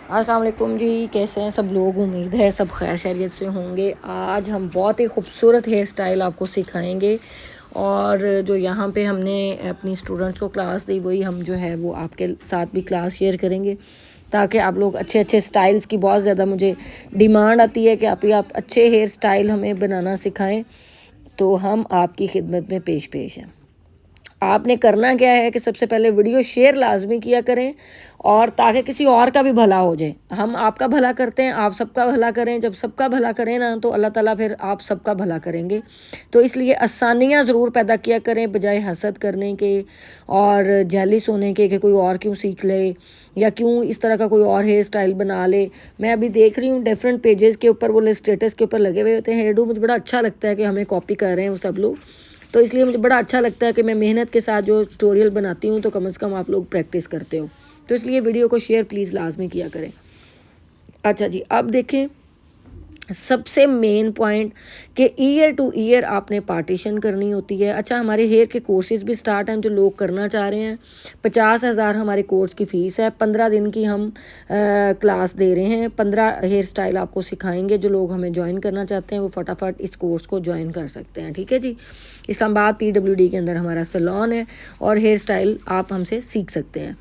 अस्सलाम वालेकुम जी, कैसे हैं सब लोग। उम्मीद है सब खैर खैरियत से होंगे। आज हम बहुत ही खूबसूरत हेयर स्टाइल आपको सिखाएंगे और जो यहाँ पे हमने अपनी स्टूडेंट्स को क्लास दी वही हम जो है वो आपके साथ भी क्लास शेयर करेंगे, ताकि आप लोग अच्छे अच्छे स्टाइल्स की बहुत ज़्यादा मुझे डिमांड आती है कि आप अच्छे हेयर स्टाइल हमें बनाना सिखाएं, तो हम आपकी खिदमत में पेश हैं। आपने करना क्या है कि सबसे पहले वीडियो शेयर लाजमी किया करें, और ताकि किसी और का भी भला हो जाए। हम आपका भला करते हैं, आप सबका भला करें। जब सबका भला करें ना तो अल्लाह ताला फिर आप सबका भला करेंगे। तो इसलिए आसानियाँ ज़रूर पैदा किया करें बजाय हसद करने के और जेलिस होने के कि कोई और क्यों सीख ले या क्यों इस तरह का कोई और हेयर स्टाइल बना ले। मैं अभी देख रही हूँ डिफरेंट पेजेस के ऊपर वो स्टेटस के ऊपर लगे हुए होते हैं हेयर डू। मुझे बड़ा अच्छा लगता है कि हमें कॉपी कर रहे हैं वो सब लोग, तो इसलिए मुझे बड़ा अच्छा लगता है कि मैं मेहनत के साथ जो ट्यूटोरियल बनाती हूँ तो कम से कम आप लोग प्रैक्टिस करते हो। तो इसलिए वीडियो को शेयर प्लीज़ लाजमी किया करें। अच्छा जी, अब देखें सबसे मेन पॉइंट कि ईयर टू ईयर आपने पार्टीशन करनी होती है। अच्छा, हमारे हेयर के कोर्सेज भी स्टार्ट हैं जो लोग करना चाह रहे हैं। 50,000 हमारे कोर्स की फ़ीस है। 15 दिन की हम क्लास दे रहे हैं। 15 हेयर स्टाइल आपको सिखाएंगे। जो लोग हमें ज्वाइन करना चाहते हैं वो फटाफट इस कोर्स को ज्वाइन कर सकते हैं। ठीक है जी। इस्लामाबाद PWD के अंदर हमारा सैलून है और हेयर स्टाइल आप हमसे सीख सकते हैं।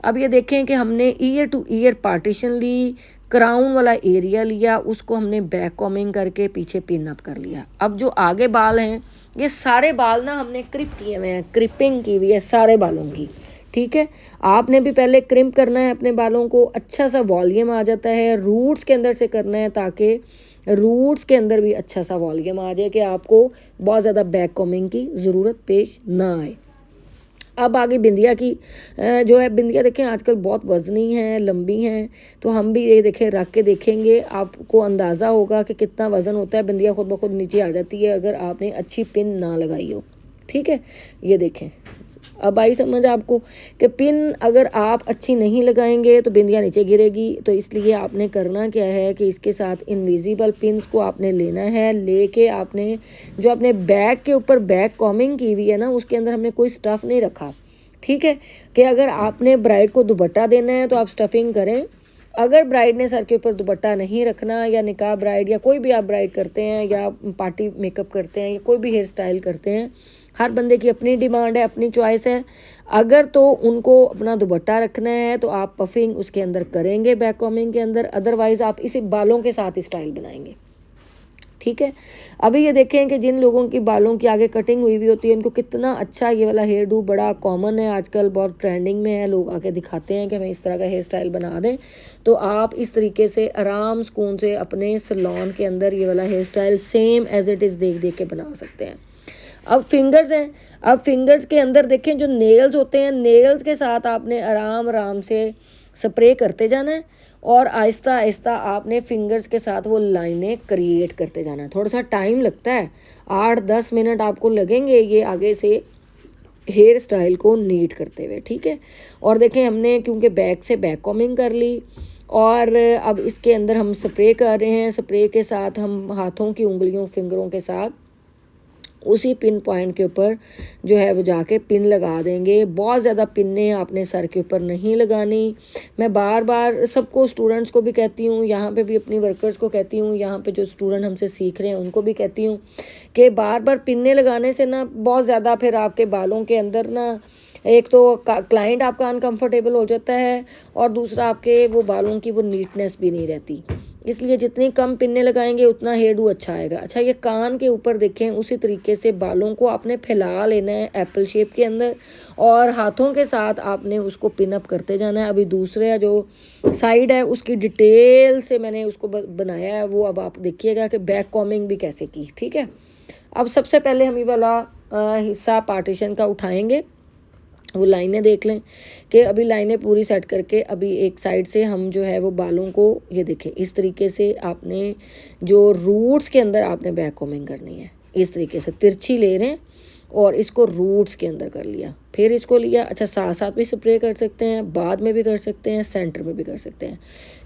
अब ये देखें कि हमने ईयर टू ईयर पार्टीशन ली, क्राउन वाला एरिया लिया, उसको हमने बैक कॉमिंग करके पीछे पिन अप कर लिया। अब जो आगे बाल हैं ये सारे बाल ना हमने क्रिप किए हुए हैं, क्रिपिंग की हुई है सारे बालों की। ठीक है, आपने भी पहले क्रिम्प करना है अपने बालों को, अच्छा सा वॉल्यूम आ जाता है। रूट्स के अंदर से करना है ताकि रूट्स के अंदर भी अच्छा सा वॉल्यूम आ जाए कि आपको बहुत ज़्यादा बैक कॉमिंग की ज़रूरत पेश ना आए। अब आगे बिंदिया की जो है बिंदिया देखें आजकल बहुत वज़नी हैं, लंबी हैं, तो हम भी ये देखें रख के देखेंगे, आपको अंदाज़ा होगा कि कितना वज़न होता है। बिंदिया खुद ब खुद नीचे आ जाती है अगर आपने अच्छी पिन ना लगाई हो। ठीक है, ये देखें अब आई समझ आपको कि पिन अगर आप अच्छी नहीं लगाएंगे तो बिंदिया नीचे गिरेगी। तो इसलिए आपने करना क्या है कि इसके साथ इनविजिबल पिन्स को आपने लेना है। लेके आपने जो अपने बैक के ऊपर बैक कॉमिंग की हुई है ना, उसके अंदर हमने कोई स्टफ़ नहीं रखा। ठीक है, कि अगर आपने ब्राइड को दुपट्टा देना है तो आप स्टफिंग करें। अगर ब्राइड ने सर के ऊपर दुपट्टा नहीं रखना, या निकाह ब्राइड या कोई भी आप ब्राइड करते हैं या पार्टी मेकअप करते हैं या कोई भी हेयर स्टाइल करते हैं, हर बंदे की अपनी डिमांड है, अपनी चॉइस है। अगर तो उनको अपना दुपट्टा रखना है तो आप पफिंग उसके अंदर करेंगे बैक कॉमिंग के अंदर, अदरवाइज़ आप इसी बालों के साथ स्टाइल बनाएंगे। ठीक है, अभी ये देखें कि जिन लोगों की बालों की आगे कटिंग हुई हुई होती है उनको कितना अच्छा ये वाला हेयर डू बड़ा कॉमन है आजकल, बहुत ट्रेंडिंग में है। लोग आके दिखाते हैं कि हमें इस तरह का हेयर स्टाइल बना दें, तो आप इस तरीके से आराम सुकून से अपने सैलून के अंदर ये वाला hair style same as it is देख देख के बना सकते हैं। अब फिंगर्स हैं, अब फिंगर्स के अंदर देखें जो नेल्स होते हैं, नेल्स के साथ आपने आराम आराम से स्प्रे करते जाना है और आहिस्ता आहिस्ता आपने फिंगर्स के साथ वो लाइनें क्रिएट करते जाना है। थोड़ा सा टाइम लगता है, 8-10 मिनट आपको लगेंगे ये आगे से हेयर स्टाइल को नीट करते हुए। ठीक है, और देखें हमने क्योंकि बैक से बैक कॉमिंग कर ली और अब इसके अंदर हम स्प्रे कर रहे हैं। स्प्रे के साथ हम हाथों की उंगलियों फिंगरों के साथ उसी पिन पॉइंट के ऊपर जो है वो जाके पिन लगा देंगे। बहुत ज़्यादा पिन्ने आपने सर के ऊपर नहीं लगानी। मैं बार बार सबको स्टूडेंट्स को भी कहती हूँ, यहाँ पे भी अपनी वर्कर्स को कहती हूँ, यहाँ पे जो स्टूडेंट हमसे सीख रहे हैं उनको भी कहती हूँ कि बार बार पिन्ने लगाने से ना बहुत ज़्यादा फिर आपके बालों के अंदर ना एक तो क्लाइंट आपका अनकंफर्टेबल हो जाता है और दूसरा आपके वो बालों की वो नीटनेस भी नहीं रहती। इसलिए जितनी कम पिन्ने लगाएंगे उतना हेयर डू अच्छा आएगा। अच्छा, ये कान के ऊपर देखें उसी तरीके से बालों को आपने फैला लेना है एप्पल शेप के अंदर और हाथों के साथ आपने उसको पिन अप करते जाना है। अभी दूसरा जो साइड है उसकी डिटेल से मैंने उसको बनाया है, वो अब आप देखिएगा कि बैक कॉमिंग भी कैसे की। ठीक है, अब सबसे पहले हम ये वाला हिस्सा पार्टीशन का उठाएंगे। वो लाइनें देख लें कि अभी लाइनें पूरी सेट करके अभी एक साइड से हम जो है वो बालों को ये देखें इस तरीके से आपने जो रूट्स के अंदर आपने बैक कॉमिंग करनी है। इस तरीके से तिरछी ले रहे हैं और इसको रूट्स के अंदर कर लिया, फिर इसको लिया। अच्छा, साथ साथ भी स्प्रे कर सकते हैं, बाद में भी कर सकते हैं, सेंटर में भी कर सकते हैं।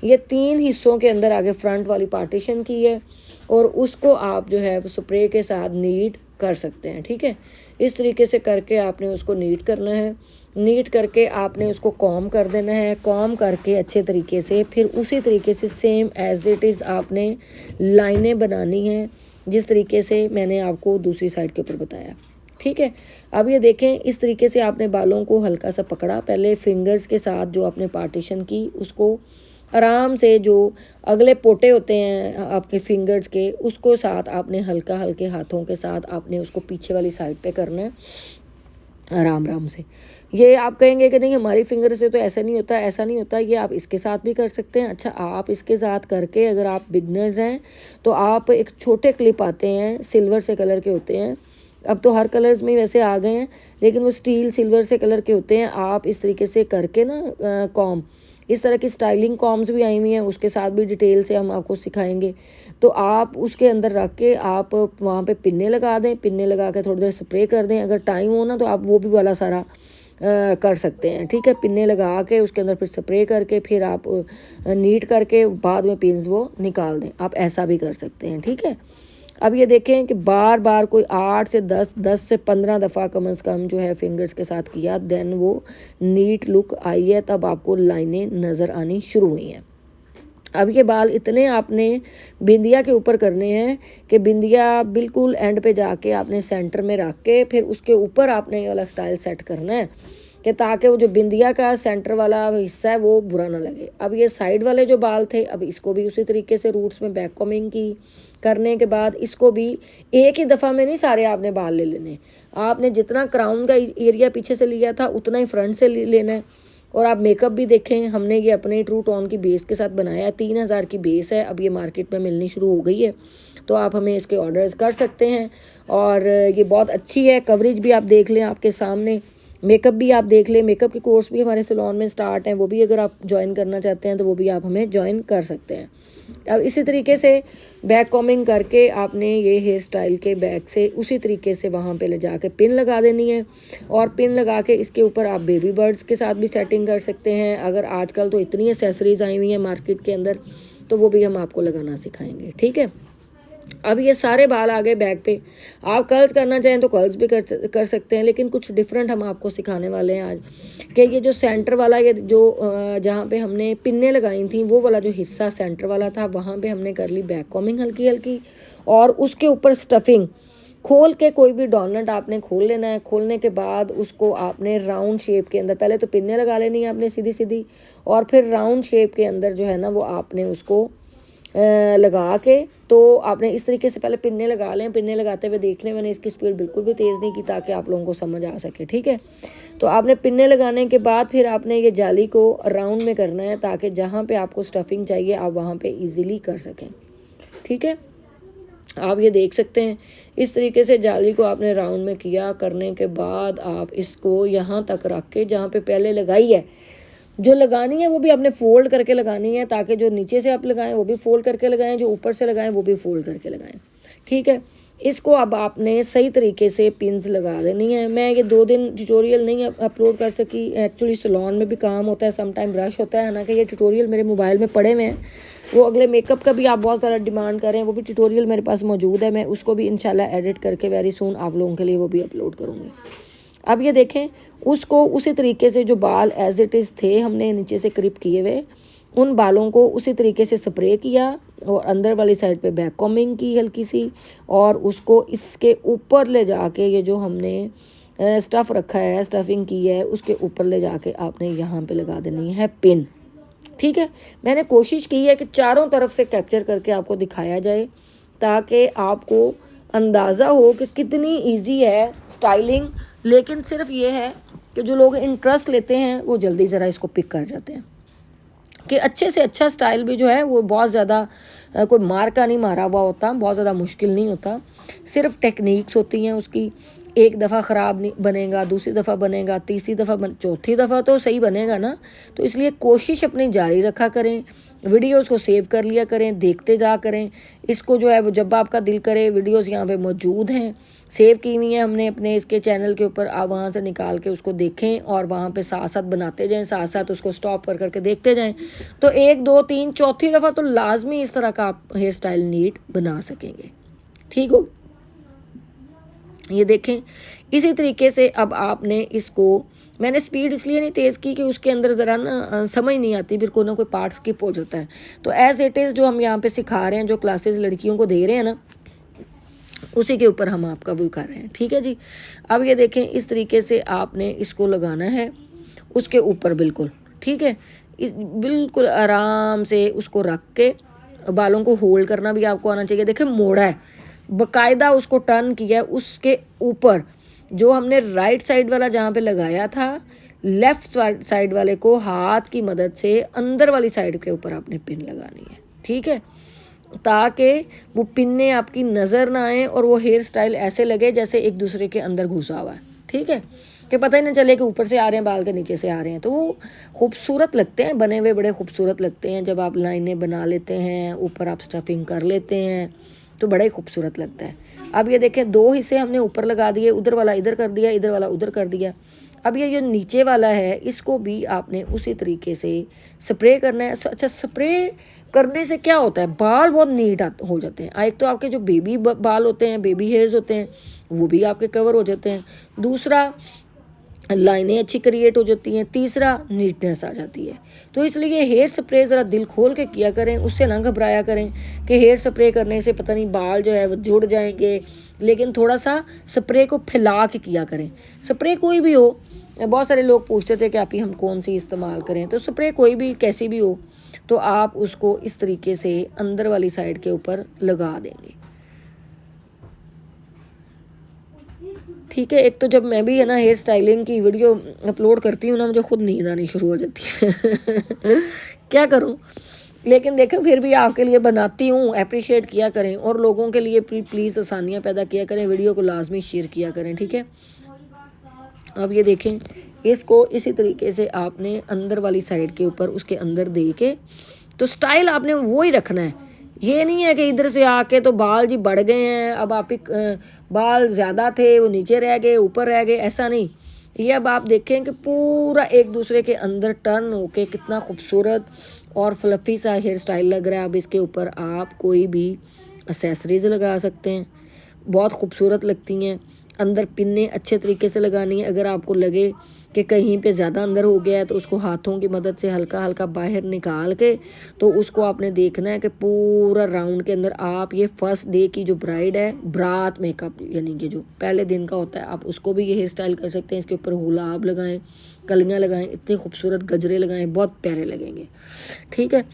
ये 3 हिस्सों के अंदर आगे फ्रंट वाली पार्टीशन की है और उसको आप जो है वो स्प्रे के साथ नीट कर सकते हैं। ठीक है, इस तरीके से करके आपने उसको नीट करना है नीट करके आपने उसको कॉम कर देना है। कॉम करके अच्छे तरीके से फिर उसी तरीके से सेम एज इट इज़ आपने लाइनें बनानी हैं, जिस तरीके से मैंने आपको दूसरी साइड के ऊपर बताया। ठीक है, अब ये देखें, इस तरीके से आपने बालों को हल्का सा पकड़ा, पहले फिंगर्स के साथ जो आपने पार्टीशन की उसको आराम से, जो अगले पोटे होते हैं आपके फिंगर्स के, उसको साथ आपने हल्का हल्के हाथों के साथ आपने उसको पीछे वाली साइड पे करना है आराम आराम से। ये आप कहेंगे कि नहीं हमारी फिंगर से तो ऐसा नहीं होता, ऐसा नहीं होता, ये आप इसके साथ भी कर सकते हैं। अच्छा, आप इसके साथ करके अगर आप बिगनर्स हैं तो आप एक छोटे क्लिप आते हैं सिल्वर से कलर के होते हैं, अब तो हर कलर्स में वैसे आ गए हैं, लेकिन वो स्टील सिल्वर से कलर के होते हैं। आप इस तरीके से करके ना कॉम, इस तरह की स्टाइलिंग कॉम्स भी आई हुई हैं, उसके साथ भी डिटेल से हम आपको सिखाएंगे। तो आप उसके अंदर रख के आप वहाँ पे पिन्ने लगा दें, पिन्ने लगा के थोड़ी देर स्प्रे कर दें। अगर टाइम हो ना तो आप वो भी वाला सारा कर सकते हैं। ठीक है, पिन्ने लगा के उसके अंदर फिर स्प्रे करके फिर आप नीट करके बाद में पिन्स वो निकाल दें, आप ऐसा भी कर सकते हैं। ठीक है, अब ये देखें कि बार बार कोई 8 से 10 से 15 दफ़ा कम से कम जो है फिंगर्स के साथ किया, देन वो नीट लुक आई है, तब आपको लाइनें नज़र आनी शुरू हुई हैं। अब ये बाल इतने आपने बिंदिया के ऊपर करने हैं कि बिंदिया बिल्कुल एंड पे जाके आपने सेंटर में रख के फिर उसके ऊपर आपने ये वाला स्टाइल सेट करना है कि ताकि वो जो बिंदिया का सेंटर वाला हिस्सा है वो बुरा ना लगे। अब ये साइड वाले जो बाल थे, अब इसको भी उसी तरीके से रूट्स में बैक कॉमिंग की करने के बाद इसको भी एक ही दफ़ा में नहीं सारे आपने बाल ले लेने, आपने जितना क्राउन का एरिया पीछे से लिया था उतना ही फ्रंट से लेना है। और आप मेकअप भी देखें, हमने ये अपने ट्रू टोन की बेस के साथ बनाया है, 3000 की बेस है, अब ये मार्केट में मिलनी शुरू हो गई है, तो आप हमें इसके ऑर्डर्स कर सकते हैं। और ये बहुत अच्छी है, कवरेज भी आप देख लें आपके सामने, मेकअप भी आप देख लें, मेकअप के कोर्स भी हमारे सैलून में स्टार्ट हैं, वो भी अगर आप ज्वाइन करना चाहते हैं तो वो भी आप हमें ज्वाइन कर सकते हैं। अब इसी तरीके से बैक कॉमिंग करके आपने ये हेयर स्टाइल के बैक से उसी तरीके से वहाँ पे ले जाके पिन लगा देनी है, और पिन लगा के इसके ऊपर आप बेबी बर्ड्स के साथ भी सेटिंग कर सकते हैं। अगर आजकल तो इतनी एसेसरीज आई हुई हैं मार्केट के अंदर, तो वो भी हम आपको लगाना सिखाएंगे। ठीक है, अब ये सारे बाल आ गए बैक पे, आप कर्ल्स करना चाहें तो कर्ल्स भी कर सकते हैं, लेकिन कुछ डिफरेंट हम आपको सिखाने वाले हैं आज कि ये जो सेंटर वाला, ये जो जहाँ पे हमने पिन्ने लगाई थी वो वाला जो हिस्सा सेंटर वाला था, वहाँ पे हमने कर ली बैक कॉमिंग हल्की हल्की, और उसके ऊपर स्टफिंग खोल के कोई भी डोनट आपने खोल लेना है। खोलने के बाद उसको आपने राउंड शेप के अंदर, पहले तो पिन्ने लगा लेनी है आपने सीधी सीधी, और फिर राउंड शेप के अंदर जो है ना वो आपने उसको लगा के, तो आपने इस तरीके से पहले पिन्ने लगा लें। पिन्ने लगाते हुए देख लें, मैंने इसकी स्पीड बिल्कुल भी तेज़ नहीं की ताकि आप लोगों को समझ आ सके। ठीक है, तो आपने पिन्ने लगाने के बाद फिर आपने ये जाली को राउंड में करना है ताकि जहाँ पे आपको स्टफिंग चाहिए आप वहाँ पे इजीली कर सकें। ठीक है, आप ये देख सकते हैं इस तरीके से जाली को आपने राउंड में किया। करने के बाद आप इसको यहाँ तक रख के जहाँ पे पहले लगाई है, जो लगानी है वो भी आपने फोल्ड करके लगानी है, ताकि जो नीचे से आप लगाएं वो भी फोल्ड करके लगाएं, जो ऊपर से लगाएं वो भी फोल्ड करके लगाएं। ठीक है, इसको अब आपने सही तरीके से पिन्स लगा देनी है। मैं ये 2 दिन ट्यूटोरियल नहीं अपलोड कर सकी, एक्चुअली सैलून में भी काम होता है, सम टाइम रश होता है ना, कि ये ट्यूटोरियल मेरे मोबाइल में पड़े हुए हैं। वो अगले मेकअप का भी आप बहुत सारा डिमांड कर रहे हैं, वो भी ट्यूटोरियल मेरे पास मौजूद है, मैं उसको भी इंशाल्लाह एडिट करके वेरी सून आप लोगों के लिए वो भी अपलोड करूँगी। अब ये देखें, उसको उसी तरीके से जो बाल एज इट इज़ थे हमने नीचे से क्रिप किए हुए, उन बालों को उसी तरीके से स्प्रे किया और अंदर वाली साइड पे बैक कॉमिंग की हल्की सी, और उसको इसके ऊपर ले जाके ये जो हमने स्टफ़ रखा है, स्टफिंग की है, उसके ऊपर ले जाके आपने यहाँ पे लगा देनी है पिन। ठीक है, मैंने कोशिश की है कि चारों तरफ से कैप्चर करके आपको दिखाया जाए ताकि आपको अंदाज़ा हो कि कितनी इजी है स्टाइलिंग। लेकिन सिर्फ ये है कि जो लोग इंटरेस्ट लेते हैं वो जल्दी ज़रा इसको पिक कर जाते हैं कि अच्छे से अच्छा स्टाइल भी जो है वो बहुत ज़्यादा कोई मार का नहीं मारा हुआ होता, बहुत ज़्यादा मुश्किल नहीं होता, सिर्फ टेक्निक्स होती हैं उसकी। एक दफ़ा ख़राब नहीं बनेगा, दूसरी दफ़ा बनेगा, तीसरी दफ़ा चौथी दफ़ा तो सही बनेगा ना। तो इसलिए कोशिश अपनी जारी रखा करें, वीडियोस को सेव कर लिया करें, देखते जा करें इसको, जो है वो जब आपका दिल करे। वीडियोस यहाँ पे मौजूद हैं, सेव की हुई हैं हमने अपने इसके चैनल के ऊपर, आप वहाँ से निकाल के उसको देखें और वहाँ पे साथ साथ बनाते जाएं, साथ साथ उसको स्टॉप कर करके देखते जाएं। तो 1 2 3 चौथी दफ़ा तो लाजमी इस तरह का आप हेयर स्टाइल नीट बना सकेंगे। ठीक हो, ये देखें इसी तरीके से अब आपने इसको मैंने स्पीड इसलिए नहीं तेज़ की कि उसके अंदर ज़रा ना समझ नहीं आती, फिर कोई ना कोई पार्ट स्किप हो जाता है। तो एज़ इट इज़ जो हम यहाँ पे सिखा रहे हैं, जो क्लासेस लड़कियों को दे रहे हैं ना, उसी के ऊपर हम आपका वो कर रहे हैं। ठीक है जी। अब ये देखें, इस तरीके से आपने इसको लगाना है उसके ऊपर बिल्कुल। ठीक है, इस बिल्कुल आराम से उसको रख के बालों को होल्ड करना भी आपको आना चाहिए। देखें मोड़ा है, बाकायदा उसको टर्न किया है, उसके ऊपर जो हमने राइट साइड वाला जहाँ पे लगाया था, लेफ्ट साइड वाले को हाथ की मदद से अंदर वाली साइड के ऊपर आपने पिन लगानी है। ठीक है, ताकि वो पिन्ने आपकी नज़र ना आए और वो हेयर स्टाइल ऐसे लगे जैसे एक दूसरे के अंदर घुसा हुआ है। ठीक है, कि पता ही ना चले कि ऊपर से आ रहे हैं बाल के नीचे से आ रहे हैं। तो वो खूबसूरत लगते हैं, बने हुए बड़े खूबसूरत लगते हैं। जब आप लाइनें बना लेते हैं, ऊपर आप स्टफिंग कर लेते हैं, तो बड़ा ही खूबसूरत लगता है। अब ये देखें, 2 हिस्से हमने ऊपर लगा दिए, उधर वाला इधर कर दिया, इधर वाला उधर कर दिया। अब ये जो नीचे वाला है, इसको भी आपने उसी तरीके से स्प्रे करना है। अच्छा, स्प्रे करने से क्या होता है, बाल बहुत नीट हो जाते हैं। एक तो आपके जो बेबी बाल होते हैं, बेबी हेयर्स होते हैं, वो भी आपके कवर हो जाते हैं। दूसरा, लाइनें अच्छी क्रिएट हो जाती हैं। तीसरा, नीटनेस आ जाती है। तो इसलिए हेयर स्प्रे ज़रा दिल खोल के किया करें, उससे ना घबराया करें कि हेयर स्प्रे करने से पता नहीं बाल जो है वो जुड़ जाएंगे। लेकिन थोड़ा सा स्प्रे को फैला के किया करें। स्प्रे कोई भी हो, बहुत सारे लोग पूछते थे कि आप ही हम कौन सी इस्तेमाल करें, तो स्प्रे कोई भी कैसी भी हो, तो आप उसको इस तरीके से अंदर वाली साइड के ऊपर लगा देंगे। ठीक है, एक तो जब मैं भी है ना हेयर स्टाइलिंग की वीडियो अपलोड करती हूँ ना, मुझे खुद नींद आनी शुरू हो जाती है क्या करूँ, लेकिन देखें फिर भी आपके लिए बनाती हूँ। अप्रिशिएट किया करें और लोगों के लिए प्लीज़ आसानियाँ पैदा किया करें। वीडियो को लाजमी शेयर किया करें। ठीक है, अब ये देखें, इसको इसी तरीके से आपने अंदर वाली साइड के ऊपर उसके अंदर दे के, तो स्टाइल आपने वो ही रखना है। ये नहीं है कि इधर से आके तो बाल जी बढ़ गए हैं, अब आप बाल ज़्यादा थे वो नीचे रह गए, ऊपर रह गए, ऐसा नहीं। ये अब आप देखें कि पूरा एक दूसरे के अंदर टर्न होके कितना खूबसूरत और फ्लफ़ी सा हेयर स्टाइल लग रहा है। अब इसके ऊपर आप कोई भी एक्सेसरीज लगा सकते हैं, बहुत खूबसूरत लगती हैं। अंदर पिन्ने अच्छे तरीके से लगानी है। अगर आपको लगे कि कहीं पे ज़्यादा अंदर हो गया है, तो उसको हाथों की मदद से हल्का हल्का बाहर निकाल के, तो उसको आपने देखना है कि पूरा राउंड के अंदर आप ये फर्स्ट डे की जो ब्राइड है, बारात मेकअप यानी कि जो पहले दिन का होता है, आप उसको भी ये हेयर स्टाइल कर सकते हैं। इसके ऊपर गुलाब लगाएं, कलियाँ लगाएं, इतने खूबसूरत गजरे लगाएं, बहुत प्यारे लगेंगे। ठीक है,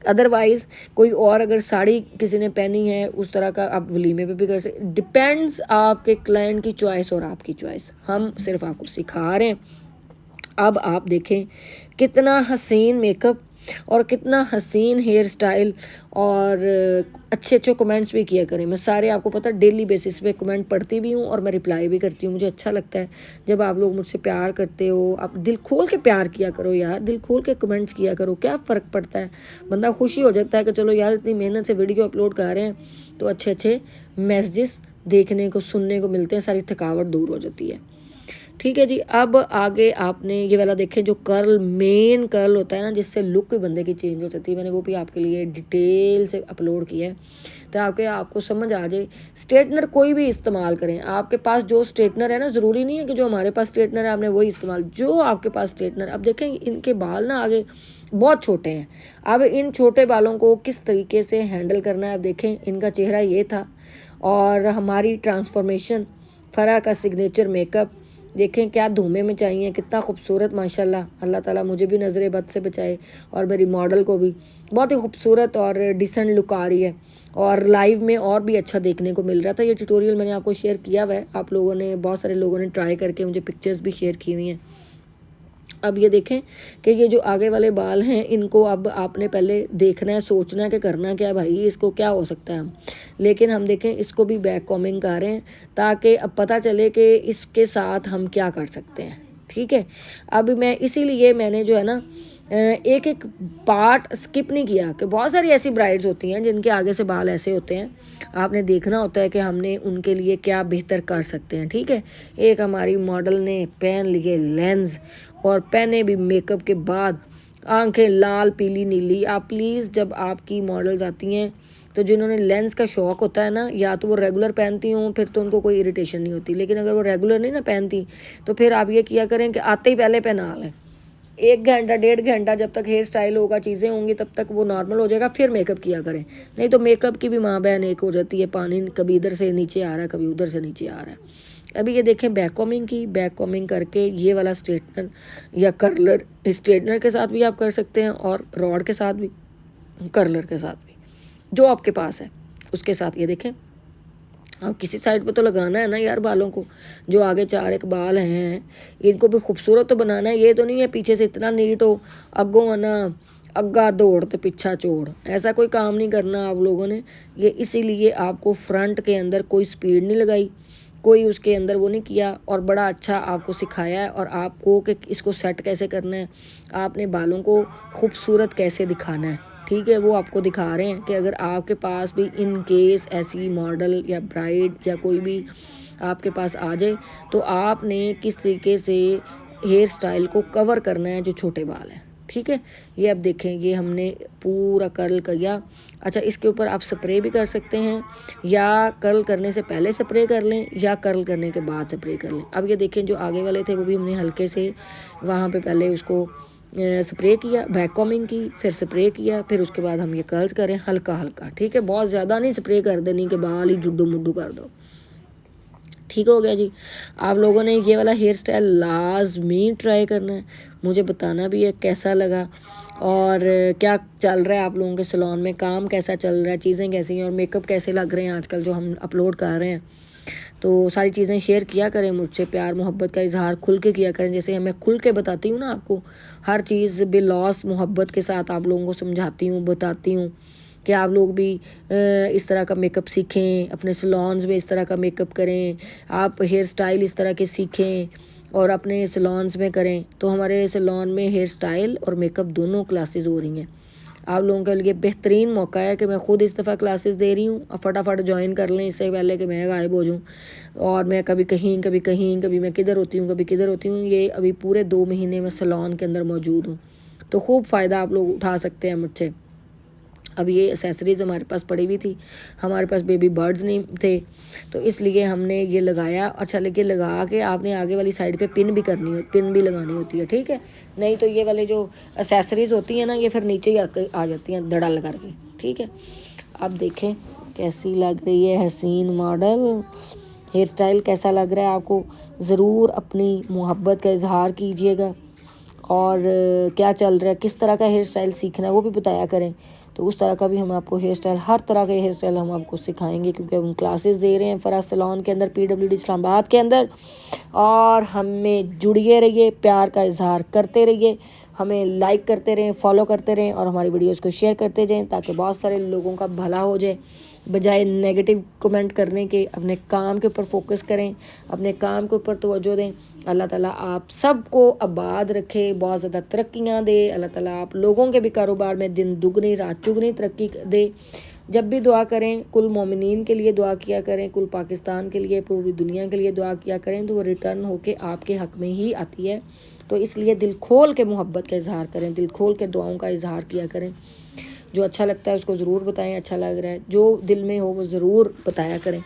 अदरवाइज़ कोई और अगर साड़ी किसी ने पहनी है उस तरह का, आप वलीमे पे भी कर सकते। डिपेंड्स आपके क्लाइंट की चॉइस और आपकी चॉइस। हम सिर्फ आपको सिखा रहे हैं। अब आप देखें कितना हसीन मेकअप और कितना हसीन हेयर स्टाइल, और अच्छे अच्छे कमेंट्स भी किया करें। मैं सारे आपको पता डेली बेसिस पे कमेंट पढ़ती भी हूँ और मैं रिप्लाई भी करती हूँ। मुझे अच्छा लगता है जब आप लोग मुझसे प्यार करते हो। आप दिल खोल के प्यार किया करो यार, दिल खोल के कमेंट्स किया करो। क्या फ़र्क पड़ता है, बंदा खुशी हो जाता है कि चलो यार इतनी मेहनत से वीडियो अपलोड कर रहे हैं तो अच्छे अच्छे मैसेजेस देखने को सुनने को मिलते हैं, सारी थकावट दूर हो जाती है। ठीक है जी। अब आगे आपने ये वाला देखें, जो कर्ल, मेन कर्ल होता है ना, जिससे लुक भी बंदे की चेंज हो जाती है। मैंने वो भी आपके लिए डिटेल से अपलोड किया है ताकि आपको समझ आ जाए। स्ट्रेटनर कोई भी इस्तेमाल करें, आपके पास जो स्ट्रेटनर है ना, ज़रूरी नहीं है कि जो हमारे पास स्ट्रेटनर है आपने वही इस्तेमाल, जो आपके पास स्ट्रेटनर। अब देखें इनके बाल ना आगे बहुत छोटे हैं। अब इन छोटे बालों को किस तरीके से हैंडल करना है। अब देखें, इनका चेहरा ये था और हमारी ट्रांसफॉर्मेशन, फ़रा का सिग्नेचर मेकअप देखें क्या धूमे में चाहिए, कितना खूबसूरत माशाल्लाह। अल्लाह ताला मुझे भी नज़र बद से बचाए और मेरी मॉडल को भी। बहुत ही खूबसूरत और डिसेंट लुक आ रही है और लाइव में और भी अच्छा देखने को मिल रहा था। ये ट्यूटोरियल मैंने आपको शेयर किया हुआ है, आप लोगों ने, बहुत सारे लोगों ने ट्राई करके मुझे पिक्चर्स भी शेयर की हुई हैं। अब ये देखें कि ये जो आगे वाले बाल हैं, इनको अब आपने पहले देखना है, सोचना है कि करना क्या है भाई, इसको क्या हो सकता है हम। लेकिन हम देखें इसको भी बैक कॉमिंग कर रहे हैं ताकि अब पता चले कि इसके साथ हम क्या कर सकते हैं। ठीक है, अब मैं इसीलिए मैंने जो है ना एक एक पार्ट स्किप नहीं किया कि बहुत सारी ऐसी ब्राइड्स होती हैं जिनके आगे से बाल ऐसे होते हैं। आपने देखना होता है कि हमने उनके लिए क्या बेहतर कर सकते हैं। ठीक है, एक हमारी मॉडल ने पहन लिए लेंस और पहने भी मेकअप के बाद, आंखें लाल पीली नीली। आप प्लीज़ जब आपकी मॉडल्स आती हैं तो जिन्होंने लेंस का शौक़ होता है ना, या तो वो रेगुलर पहनती हों, फिर तो उनको कोई इरिटेशन नहीं होती। लेकिन अगर वो रेगुलर नहीं ना पहनती, तो फिर आप ये किया करें कि आते ही पहले पहना लें। 1 घंटा 1.5 घंटा जब तक हेयर स्टाइल होगा, चीज़ें होंगी, तब तक वो नॉर्मल हो जाएगा, फिर मेकअप किया करें। नहीं तो मेकअप की भी माँ बहन एक हो जाती है, पानी कभी इधर से नीचे आ रहा है, कभी उधर से नीचे आ रहा है। अभी ये देखें बैक कॉमिंग की, बैक कॉमिंग करके ये वाला स्ट्रेटनर या कर्लर, स्ट्रेटनर के साथ भी आप कर सकते हैं और रॉड के साथ भी, कर्लर के साथ भी, जो आपके पास है उसके साथ। ये देखें, अब किसी साइड पे तो लगाना है ना यार बालों को, जो आगे 4 एक बाल हैं इनको भी खूबसूरत तो बनाना है। ये तो नहीं है पीछे से इतना नीट हो, अगो आना अग्गा दौड़ तो पीछा छोड़, ऐसा कोई काम नहीं करना आप लोगों ने। ये इसीलिए आपको फ्रंट के अंदर कोई स्पीड नहीं लगाई, कोई उसके अंदर वो नहीं किया, और बड़ा अच्छा आपको सिखाया है और आपको कि इसको सेट कैसे करना है, आपने बालों को खूबसूरत कैसे दिखाना है। ठीक है, वो आपको दिखा रहे हैं कि अगर आपके पास भी इन केस ऐसी मॉडल या ब्राइड या कोई भी आपके पास आ जाए, तो आपने किस तरीके से हेयर स्टाइल को कवर करना है जो छोटे बाल हैं। ठीक है, ये अब देखें, ये हमने पूरा कर्ल किया। अच्छा, इसके ऊपर आप स्प्रे भी कर सकते हैं, या कर्ल करने से पहले स्प्रे कर लें या कर्ल करने के बाद स्प्रे कर लें। अब ये देखें, जो आगे वाले थे वो भी हमने हल्के से वहाँ पे पहले उसको स्प्रे किया, बैक कॉमिंग की, फिर स्प्रे किया, फिर उसके बाद हम ये कर्ल्स करें हल्का हल्का। ठीक है, बहुत ज़्यादा नहीं स्प्रे कर देनी कि बाल ही जुड्डू मुड्डू कर दो। ठीक हो गया जी। आप लोगों ने ये वाला हेयर स्टाइल लाजमी ट्राई करना है, मुझे बताना भी है कैसा लगा और क्या चल रहा है आप लोगों के सैलून में, काम कैसा चल रहा है, चीज़ें कैसी हैं और मेकअप कैसे लग रहे हैं आजकल जो हम अपलोड कर रहे हैं। तो सारी चीज़ें शेयर किया करें मुझसे, प्यार मोहब्बत का इजहार खुल के किया करें, जैसे मैं खुल के बताती हूँ ना आपको, हर चीज़ बिलौस मोहब्बत के साथ आप लोगों को समझाती हूँ, बताती हूँ कि आप लोग भी इस तरह का मेकअप सीखें, अपने सैलून्स में इस तरह का मेकअप करें, आप हेयर स्टाइल इस तरह के सीखें और अपने सैलून्स में करें। तो हमारे सैलून में हेयर स्टाइल और मेकअप दोनों क्लासेस हो रही हैं। आप लोगों के लिए बेहतरीन मौका है कि मैं ख़ुद इस दफ़ा क्लासेस दे रही हूँ, फटाफट ज्वाइन कर लें इससे पहले कि मैं गायब हो जाऊँ और मैं कभी कहीं कभी कहीं, कभी मैं किधर होती हूँ कभी किधर होती हूँ। ये अभी पूरे 2 महीने में सैलून के अंदर मौजूद हूँ, तो खूब फ़ायदा आप लोग उठा सकते हैं मुझसे। अब ये एसेसरीज़ हमारे पास पड़ी हुई थी, हमारे पास बेबी बर्ड्स नहीं थे, तो इसलिए हमने ये लगाया। अच्छा, लेकिन लगा के आपने आगे वाली साइड पे पिन भी करनी हो, पिन भी लगानी होती है। ठीक है, नहीं तो ये वाले जो एसेसरीज़ होती हैं ना, ये फिर नीचे ही आ जाती हैं धड़ल करके। ठीक है, अब देखें कैसी लग रही है हसीन मॉडल, हेयर स्टाइल कैसा लग रहा है आपको, ज़रूर अपनी मोहब्बत का इजहार कीजिएगा और क्या चल रहा है, किस तरह का हेयर स्टाइल सीखना है वो भी बताया करें, तो उस तरह का भी हम आपको हेयर स्टाइल, हर तरह के हेयर स्टाइल हम आपको सिखाएंगे, क्योंकि हम क्लासेस दे रहे हैं फराज सैलून के अंदर, PWD इस्लामाबाद के अंदर। और हमें जुड़िए रहिए, प्यार का इजहार करते रहिए, हमें लाइक करते रहें, फॉलो करते रहें और हमारी वीडियोज़ को शेयर करते जाएँ, ताकि बहुत सारे लोगों का भला हो जाए। बजाय नेगेटिव कमेंट करने के अपने काम के ऊपर फोकस करें, अपने काम के ऊपर तवज्जो दें। अल्लाह ताला आप सबको आबाद रखे, बहुत ज़्यादा तरक्कियाँ दे। अल्लाह ताला आप लोगों के भी कारोबार में दिन दुगनी रात चुगनी तरक्की दे। जब भी दुआ करें, कुल मोमिनीन के लिए दुआ किया करें, कुल पाकिस्तान के लिए, पूरी दुनिया के लिए दुआ किया करें, तो वो रिटर्न होके आपके हक़ में ही आती है। तो इसलिए दिल खोल के मोहब्बत का इजहार करें, दिल खोल के दुआओं का इजहार किया करें। जो अच्छा लगता है उसको ज़रूर बताएं, अच्छा लग रहा है, जो दिल में हो वो ज़रूर बताया करें।